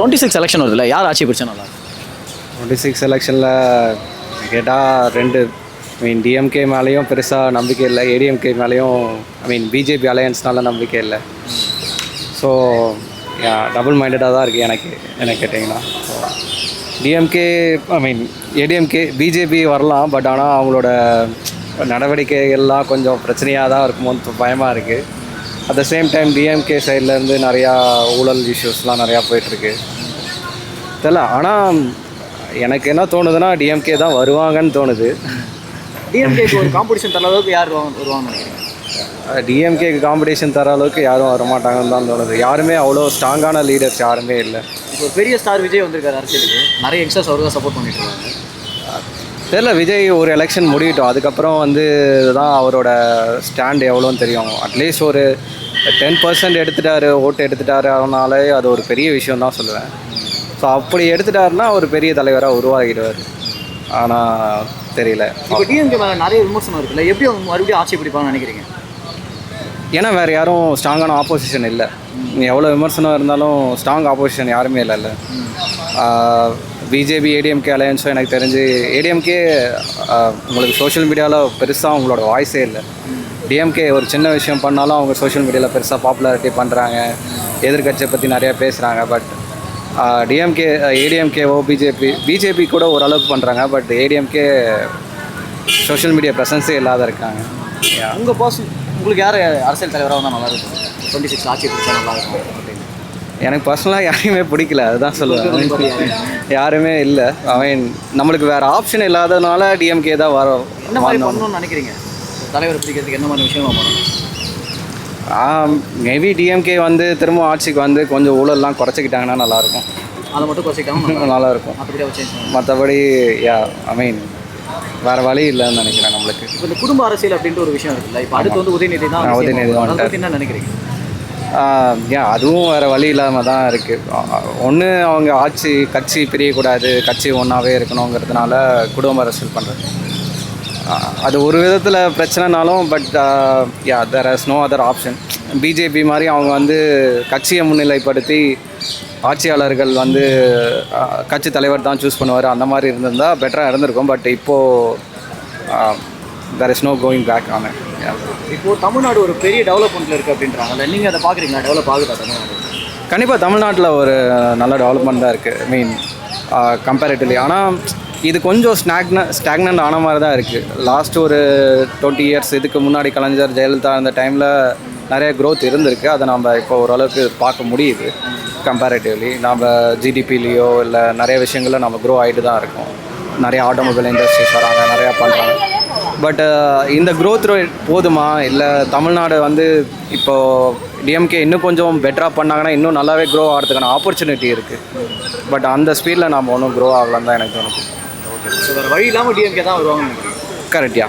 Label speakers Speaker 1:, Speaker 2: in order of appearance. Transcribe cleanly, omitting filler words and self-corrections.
Speaker 1: 26 election வருதுல்ல, யார் ஆட்சி பிடிச்சா நல்லா?
Speaker 2: 26 எலெக்ஷனில் கேட்டால் ரெண்டு டிஎம்கே மேலேயும் பெருசாக நம்பிக்கை இல்லை, ஏடிஎம்கே மேலேயும் பிஜேபி அலையன்ஸ்னால நம்பிக்கை இல்லை. ஸோ டபுள் மைண்டடாக தான் இருக்குது எனக்கு கேட்டிங்கன்னா. ஸோ டிஎம்கே ஏடிஎம்கே பிஜேபி வரலாம், பட் ஆனால் அவங்களோட நடவடிக்கைகள்லாம் கொஞ்சம் பிரச்சனையாக தான் இருக்குமோன்னு பயமாக இருக்குது. At the same time DMK சைட்லேருந்து நிறையா ஊழல் இஷ்யூஸ்லாம் நிறையா போயிட்டுருக்கு தெரியல. ஆனால் எனக்கு என்ன தோணுதுன்னா டிஎம்கே தான் வருவாங்கன்னு தோணுது.
Speaker 1: டிஎம்கேக்கு ஒரு காம்படிஷன் தர அளவுக்கு யார் வருவாங்கன்னு நினைக்கிறீங்க?
Speaker 2: டிஎம்கேக்கு காம்படிஷன் தர அளவுக்கு யாரும் வரமாட்டாங்கன்னு தான் தோணுது. யாருமே அவ்வளோ ஸ்ட்ராங்கான லீடர்ஸ் யாருமே இல்லை.
Speaker 1: இப்போ ஒரு பெரிய ஸ்டார் விஜய் வந்திருக்காரு அரசியலுக்கு, நிறைய யங்ஸ்டர்ஸ் அவருக்கு தான் சப்போர்ட் பண்ணிட்டு இருக்காங்க.
Speaker 2: தெரியல, விஜய் ஒரு எலெக்ஷன் முடியட்டும், அதுக்கப்புறம் தான் அவரோட ஸ்டாண்ட் எவ்வளோன்னு தெரியும். அட்லீஸ்ட் ஒரு 10% ஓட்டு எடுத்துட்டாரு, அதனாலே அது ஒரு பெரிய விஷயம் தான் சொல்லுவேன். ஸோ அப்படி எடுத்துட்டாருன்னா ஒரு பெரிய தலைவராக உருவாகிடுவார். ஆனால் தெரியல.
Speaker 1: இப்போ டிஎம்கே மேலே நிறைய விமர்சனம் இருக்குல்ல, எப்படி அவங்க மறுபடியும் ஆட்சி பிடிப்பாங்கன்னு நினைக்கிறீங்க?
Speaker 2: ஏன்னா வேறு யாரும் ஸ்ட்ராங்கான ஆப்போசிஷன் இல்லை. எவ்வளோ விமர்சனம் இருந்தாலும் ஸ்ட்ராங் ஆப்போசிஷன் யாருமே இல்லைல்ல. பிஜேபி ஏடிஎம்கே அலையன்ஸும் எனக்கு தெரிஞ்சு ஏடிஎம்கே உங்களுக்கு சோஷியல் மீடியாவில் பெருசாக அவங்களோட வாய்ஸே இல்லை. டிஎம்கே ஒரு சின்ன விஷயம் பண்ணாலும் அவங்க சோஷியல் மீடியாவில் பெருசாக பாப்புலாரிட்டி பண்ணுறாங்க, எதிர்கட்சியை பற்றி நிறையா பேசுகிறாங்க. பட் டிஎம்கே ஏடிஎம்கேவோ பிஜேபி கூட ஓரளவுக்கு பண்ணுறாங்க, பட் ஏடிஎம்கே சோஷியல் மீடியா ப்ரெசன்ஸே இல்லாத இருக்காங்க.
Speaker 1: உங்கள் உங்களுக்கு யார் அரசியல் தலைவராக வந்தால் நல்லாயிருக்கும்? 26 ஆட்சி பிடிச்சா நல்லாயிருக்கும் அப்படின்னு
Speaker 2: எனக்கு பர்சனலாக யாரையுமே பிடிக்கல, அதுதான் சொல்லுவேன். யாருமே இல்லை. நம்மளுக்கு வேறு ஆப்ஷன் இல்லாததுனால டிஎம்கே தான்
Speaker 1: என்ன மாதிரி பண்ணணும்னு நினைக்கிறீங்க? தலைவரை பிடிக்கிறதுக்கு என்ன மாதிரி விஷயமா பண்ணணும்?
Speaker 2: மேபி டிஎம்கே திரும்ப ஆட்சிக்கு கொஞ்சம் ஊழல்லாம் குறைச்சிக்கிட்டாங்கன்னா நல்லாயிருக்கும்.
Speaker 1: அதை மட்டும் குறைச்சிக்கிட்டாங்கன்னா
Speaker 2: நல்லாயிருக்கும். மற்றபடி வேறு வழி இல்லைன்னு நினைக்கிறேன் நம்மளுக்கு.
Speaker 1: இப்போ இந்த குடும்ப அரசியல் அப்படின்ட்டு ஒரு விஷயம் இருக்குல்ல, இப்போ அடுத்து உதயநிதி தான் என்ன நினைக்கிறீங்க?
Speaker 2: அதுவும் வேறு வழி இல்லாமல் தான் இருக்குது. ஒன்று அவங்க கட்சி பிரியக்கூடாது, கட்சி ஒன்றாவே இருக்கணுங்கிறதுனால குடும்ப அரசியல் பண்ணுறது. அது ஒரு விதத்தில் பிரச்சனைனாலும், but there is no other option. BJP மாதிரி அவங்க கட்சியை முன்னிலைப்படுத்தி ஆட்சியாளர்கள் கட்சி தலைவர் தான் சூஸ் பண்ணுவார், அந்த மாதிரி இருந்திருந்தால் பெட்டராக இருந்திருக்கும். பட் இப்போது there is no going back on it.
Speaker 1: இப்போது தமிழ்நாடு ஒரு பெரிய டெவலப்மெண்ட்டில் இருக்குது அப்படின்றாங்கல்ல, நீங்கள் அதை பார்க்குறீங்களா? டெவலப் ஆகுதா தமிழ்நாடு?
Speaker 2: கண்டிப்பாக தமிழ்நாட்டில் ஒரு நல்ல டெவலப்மெண்ட் தான் இருக்குது கம்பேரிட்டிவ்லி. ஆனால் இது கொஞ்சம் ஸ்டாக்னன்ட் ஆன மாதிரி தான் இருக்குது. லாஸ்ட் ஒரு 20 இயர்ஸ் இதுக்கு முன்னாடி கலைஞர் ஜெயலலிதா அந்த டைமில் நிறைய க்ரோத் இருந்திருக்கு. அதை நம்ம இப்போ ஓரளவுக்கு பார்க்க முடியுது. கம்பேரிட்டிவ்லி நம்ம ஜிடிபிலேயோ இல்லை நிறைய விஷயங்களில் நம்ம க்ரோ ஆகிட்டு தான் இருக்கோம். நிறைய ஆட்டோமொபைல் இண்டஸ்ட்ரீஸ் வராங்க, நிறையா பண்ணுறாங்க. பட் இந்த க்ரோத் ரேட் போதுமா? இல்லை தமிழ்நாடு இப்போது டிஎம்கே இன்னும் கொஞ்சம் பெட்டராக பண்ணாங்கன்னா இன்னும் நல்லாவே க்ரோ ஆகிறதுக்கான ஆப்பர்ச்சுனிட்டி இருக்குது. பட் அந்த ஸ்பீடில் நம்ம ஒன்றும் க்ரோ ஆகலான்னு தான் எனக்கு தோணுது.
Speaker 1: வேறு வழி இல்லாமல் டிஎம்கே தான் வருவாங்க.
Speaker 2: கரெக்டியா?